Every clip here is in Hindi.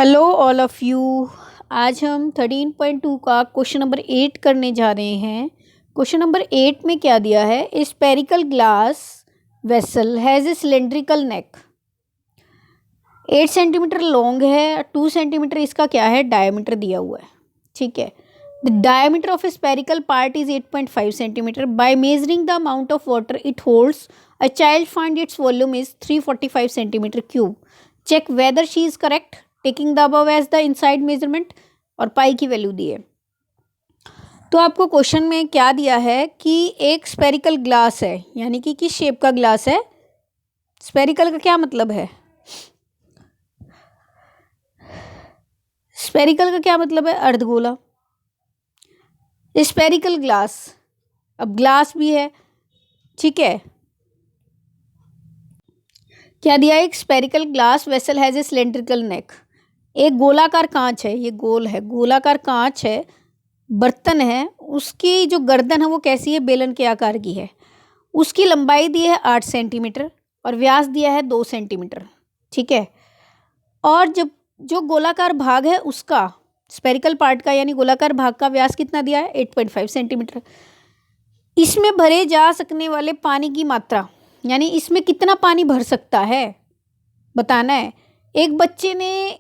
Hello all of you. आज हम 13.2 का क्वेश्चन नंबर 8 करने जा रहे हैं। क्वेश्चन नंबर 8 में क्या दिया है? A spherical glass vessel has a cylindrical neck, 8 centimetre long है, 2 सेंटीमीटर इसका क्या है डायमीटर दिया हुआ है। ठीक है, the diameter of a spherical part is 8.5 centimetre. By measuring the amount of water it holds a child find its volume is 345 centimetre cube. Check whether she is correct taking the above as the inside measurement. और पाई की वैल्यू दी है। तो आपको क्वेश्चन में क्या दिया है कि एक स्पेरिकल ग्लास है, यानी कि किस शेप का ग्लास है। स्पेरिकल का क्या मतलब है? स्पेरिकल का क्या मतलब है? अर्धगोला। स्पेरिकल ग्लास, अब ग्लास भी है, ठीक है। क्या दिया है? एक spherical glass vessel has a cylindrical neck. एक गोलाकार कांच है, ये गोल है, गोलाकार कांच है, बर्तन है, उसकी जो गर्दन है वो कैसी है? बेलन के आकार की है। उसकी लंबाई दी है 8 सेंटीमीटर और व्यास दिया है 2 सेंटीमीटर। ठीक है, और जब जो गोलाकार भाग है उसका, स्पेरिकल पार्ट का यानी गोलाकार भाग का व्यास कितना दिया है? 8.5 सेंटीमीटर। इसमें भरे जा सकने वाले पानी की मात्रा, यानी इसमें कितना पानी भर सकता है बताना है। एक बच्चे ने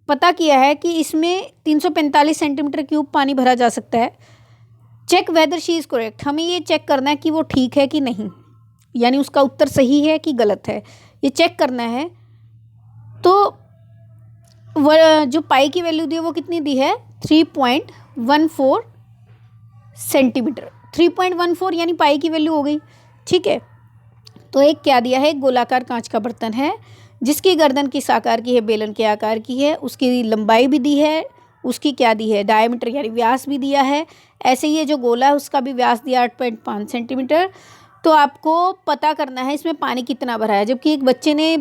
पता किया है कि इसमें 345 सेंटीमीटर क्यूब पानी भरा जा सकता है। Check whether she is correct, हमें ये चेक करना है कि वो ठीक है कि नहीं, यानी उसका उत्तर सही है कि गलत है, ये चेक करना है। तो वह जो पाई की वैल्यू दी है वो कितनी दी है? 3.14 सेंटीमीटर। 3.14 यानी पाई की वैल्यू हो गई। ठीक है, तो एक क्या दिया है? एक गोलाकार कांच का बर्तन है जिसकी गर्दन किस आकार की है? बेलन के आकार की है। उसकी लंबाई भी दी है, उसकी क्या दी है? डायमीटर यानी व्यास भी दिया है। ऐसे ही ये जो गोला है उसका भी व्यास दिया 8.5 सेंटीमीटर। तो आपको पता करना है इसमें पानी कितना भरा है, जबकि एक बच्चे ने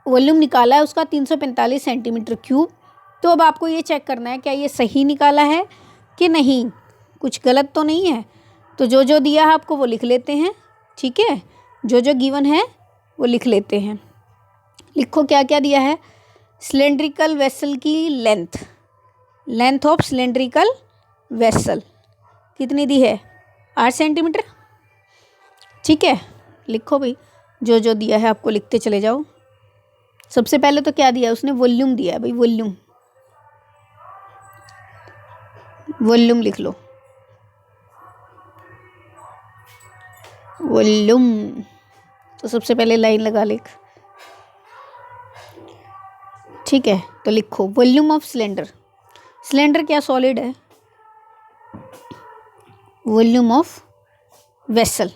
वॉल्यूम निकाला है उसका 345 सेंटीमीटर क्यूब। तो अब आपको ये चेक करना है क्या ये सही निकाला है कि नहीं, कुछ गलत तो नहीं है। तो जो जो दिया है आपको वो लिख लेते हैं। ठीक है, जो जो गिवन है वो लिख लेते हैं। लिखो क्या क्या दिया है। सिलेंड्रिकल वेसल की length, length of cylindrical vessel कितनी दी है? 8 सेंटीमीटर। ठीक है, लिखो भाई, जो जो दिया है आपको लिखते चले जाओ। सबसे पहले तो क्या दिया है उसने? वॉल्यूम दिया है भाई, वॉल्यूम, वॉल्यूम लिख लो, वॉल्यूम। तो सबसे पहले लाइन लगा लिख। ठीक है, तो लिखो वॉल्यूम ऑफ सिलेंडर। सिलेंडर क्या सॉलिड है? Volume of vessel,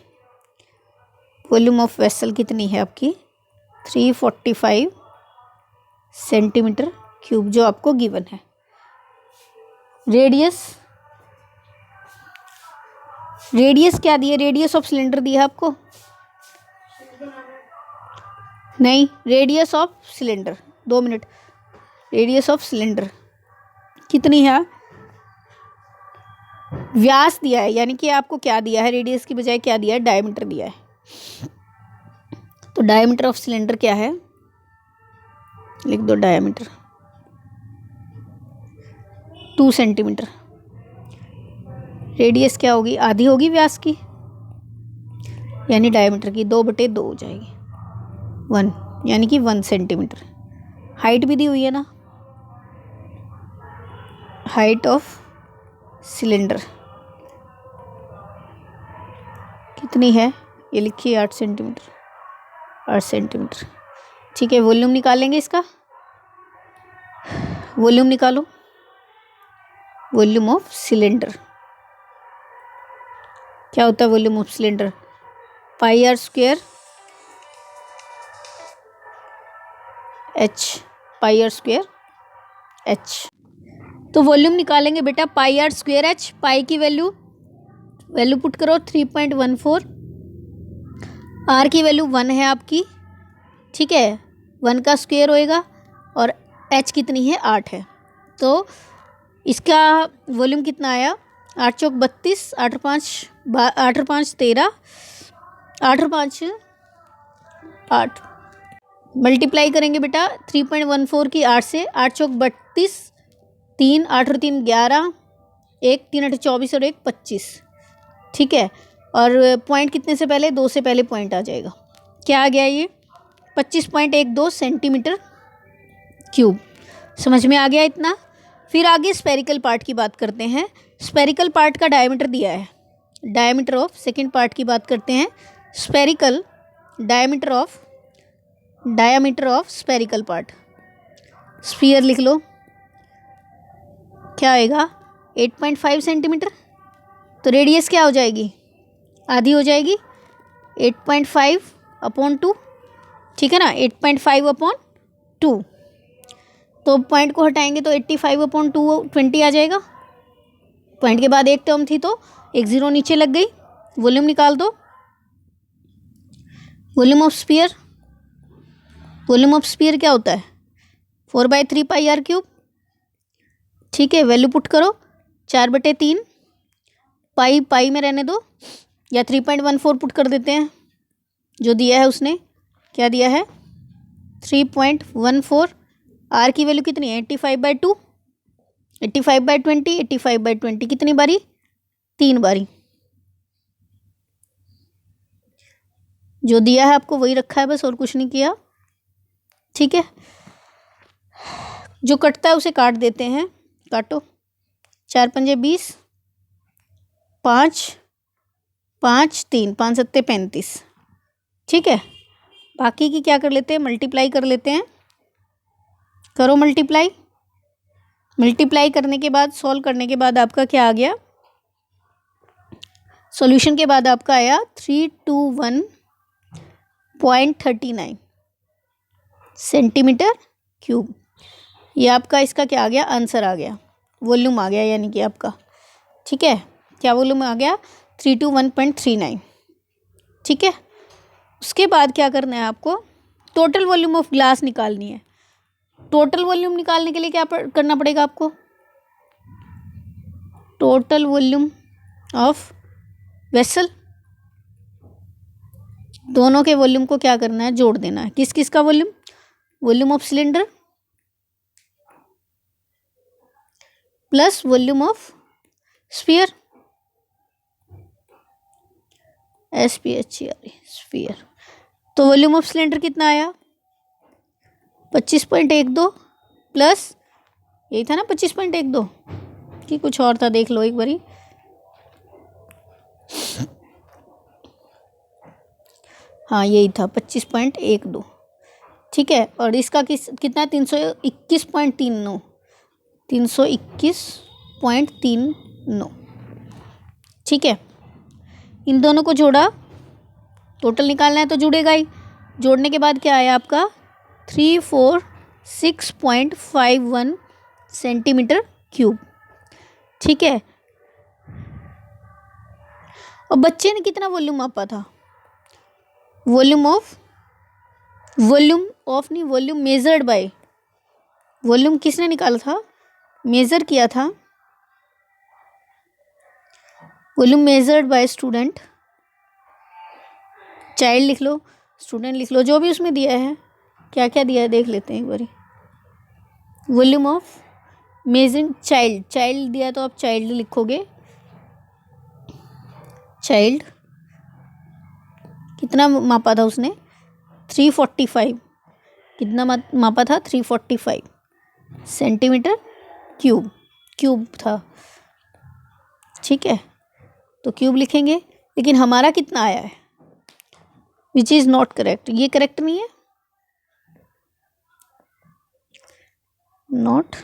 volume of vessel कितनी है आपकी? 345 सेंटीमीटर क्यूब, जो आपको गिवन है। रेडियस, रेडियस क्या दिया? रेडियस ऑफ सिलेंडर दिया आपको? नहीं, radius of cylinder, 2 minute. Radius of cylinder कितनी है? व्यास दिया है, यानी कि आपको क्या दिया है? रेडियस की बजाय क्या दिया है? डायमीटर दिया है। तो डायमीटर ऑफ सिलेंडर क्या है? लिख दो डायमीटर, 2 सेंटीमीटर। रेडियस क्या होगी? आधी होगी व्यास की, यानी डायमीटर की 2/2 हो जाएगी, 1, यानी कि 1 सेंटीमीटर। हाइट भी दी हुई है ना, हाइट ऑफ सिलेंडर कितनी है? ये लिखिए 8 सेंटीमीटर, 8 सेंटीमीटर। ठीक है, वॉल्यूम निकालेंगे इसका, वॉल्यूम निकालो। वॉल्यूम ऑफ सिलेंडर क्या होता है? Volume of cylinder pi r square h, pi r square h. तो वॉल्यूम निकालेंगे बेटा pi r square h. Pi की वैल्यू पुट करो 3.14, आर की वैल्यू 1 है आपकी। ठीक है, 1 का स्क्वायर होएगा और एच कितनी है? 8 है। तो इसका वॉल्यूम कितना आया? 8 चौक 32, 8 और 5 13, 8 और 5 8, मल्टीप्लाई करेंगे बेटा 3.14 की 8 से, 8 चौक 32, 3 8 और 3 11, 1 3 8 24 और 1 25। ठीक है, और पॉइंट कितने से पहले, 2 से पहले पॉइंट आ जाएगा। क्या आ गया ये 25.12 सेंटीमीटर क्यूब। समझ में आ गया इतना। फिर आगे स्पेरिकल पार्ट की बात करते हैं। स्पेरिकल पार्ट का डायमीटर दिया है, डायमीटर ऑफ, सेकेंड पार्ट की बात करते हैं। Spherical diameter of spherical part, sphere लिख लो, क्या आएगा 8.5 सेंटीमीटर। तो रेडियस क्या हो जाएगी, आधी हो जाएगी, 8.5/2। ठीक है ना, 8.5/2। तो पॉइंट को हटाएंगे तो 85/220 आ जाएगा। पॉइंट के बाद एक टर्म थी तो एक जीरो नीचे लग गई। वॉल्यूम निकाल दो, volume of sphere, volume of sphere क्या होता है 4/3 पाई आर क्यूब। ठीक है, वैल्यू पुट करो, 4/3, पाई पाई में रहने दो, या 3.14 पुट कर देते हैं, जो दिया है उसने क्या दिया है 3.14। आर की वैल्यू कितनी है 85/2, 85/20, 85/20 कितनी बारी, 3 बारी। जो दिया है आपको वही रखा है बस, और कुछ नहीं किया। ठीक है, जो कटता है उसे काट देते हैं, काटो, 4 पंजे 20, 5 5 3 5 सत्ते 35। ठीक है, बाकी की क्या कर लेते हैं, मल्टीप्लाई कर लेते हैं। करो मल्टीप्लाई, मल्टीप्लाई करने के बाद, सॉल्व करने के बाद आपका क्या आ गया, सॉल्यूशन के बाद आपका आया 321.39 सेंटीमीटर क्यूब। ये आपका इसका क्या आ गया, आंसर आ गया, वॉल्यूम आ गया यानी कि आपका। ठीक है, क्या वॉल्यूम आ गया 321.39। ठीक है, उसके बाद क्या करना है आपको, टोटल वॉल्यूम ऑफ ग्लास निकालनी है। टोटल वॉल्यूम निकालने के लिए क्या करना पड़ेगा आपको, टोटल वॉल्यूम ऑफ वेसल, दोनों के वॉल्यूम को क्या करना है, जोड़ देना है। किस किस का volume, volume of cylinder plus volume of sphere, SPHER sphere. तो वॉल्यूम ऑफ सिलेंडर कितना आया 25.12 प्लस, यही था ना 25.12 कि कुछ और था, देख लो एक बारी। हाँ यही था 25.12। ठीक है, और इसका कितना 321.39, 321.39। ठीक है, इन दोनों को जोड़ा, टोटल निकालना है तो जुड़ेगा ही। जोड़ने के बाद क्या आया आपका 346.51 सेंटीमीटर क्यूब। ठीक है, और बच्चे ने कितना वॉल्यूम मापा था, वॉल्यूम नहीं, वॉल्यूम मेजर्ड बाय, वॉल्यूम किसने निकाला था, मेजर किया था, volume measured by student, child लिख लो, स्टूडेंट लिख लो, जो भी उसमें दिया है, क्या क्या दिया है देख लेते हैं एक बारी। Volume of measuring child, child दिया तो आप चाइल्ड लिखोगे, चाइल्ड कितना मापा था उसने 345, कितना मापा था 345 सेंटीमीटर क्यूब, क्यूब था। ठीक है, तो क्यूब लिखेंगे, लेकिन हमारा कितना आया है, विच इज़ नॉट करेक्ट, ये करेक्ट नहीं है, not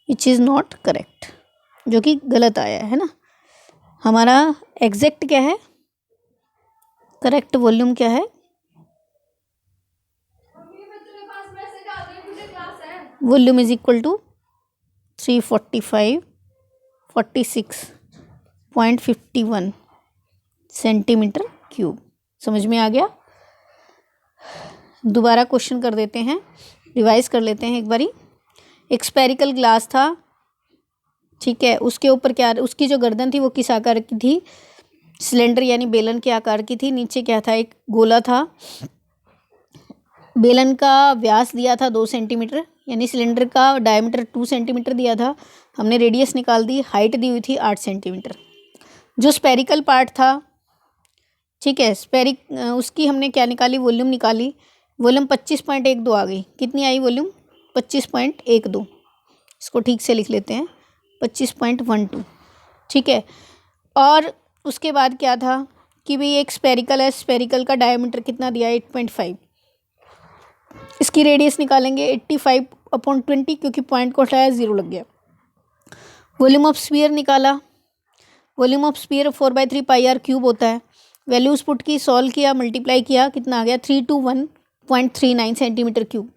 which is not correct, जो कि गलत आया है ना। हमारा एग्जैक्ट क्या है, करेक्ट वॉल्यूम क्या है, volume is equal to 345.46.51 centimetre cube. समझ में आ गया। दोबारा क्वेश्चन कर देते हैं, रिवाइज कर लेते हैं एक बारी। एक स्पेरिकल ग्लास था, ठीक है, उसके ऊपर क्या, उसकी जो गर्दन थी वो किस आकार की थी, सिलेंडर यानी बेलन के आकार की थी। नीचे क्या था, एक गोला था। बेलन का व्यास दिया था 2 सेंटीमीटर, यानी सिलेंडर का डायमीटर 2 सेंटीमीटर दिया था। हमने रेडियस निकाल दी, हाइट दी हुई थी 8 सेंटीमीटर। जो स्पेरिकल पार्ट था, ठीक है, उसकी हमने क्या निकाली, वॉल्यूम निकाली। वॉल्यूम 25.12 आ गई। कितनी आई वॉल्यूम, 25.12। इसको ठीक से लिख लेते हैं, 25.12, ठीक है। और उसके बाद क्या था कि भाई एक स्पेरिकल है, स्पेरिकल का डायमीटर कितना दिया, 8.5। इसकी रेडियस निकालेंगे 85/20, क्योंकि पॉइंट को हटाया 0 लग गया। वॉल्यूम ऑफ स्फीयर निकाला। Volume of sphere 4/3 πr cube होता है। वैल्यूज पुट की, सॉल्व किया, मल्टीप्लाई किया, कितना आ गया, 321.39 सेंटीमीटर क्यूब।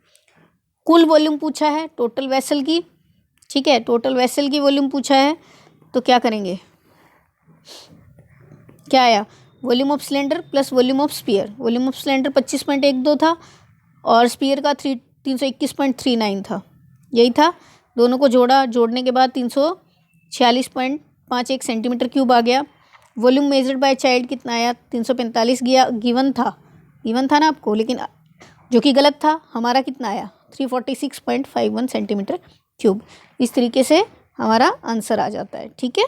कुल वॉल्यूम पूछा है टोटल वेसल की, ठीक है, टोटल वेसल की वॉल्यूम पूछा है। तो क्या करेंगे, क्या आया, volume of cylinder plus volume of sphere. Volume of cylinder 25.12 था और स्फीयर का 321.39 था, यही था। दोनों को जोड़ा, जोड़ने के बाद 346.51 सेंटीमीटर क्यूब आ गया। वॉल्यूम मेजर्ड बाय चाइल्ड कितना आया, 345 गया, गिवन था ना आपको, लेकिन जो कि गलत था। हमारा कितना आया, 346.51 सेंटीमीटर क्यूब। इस तरीके से हमारा आंसर आ जाता है, ठीक है।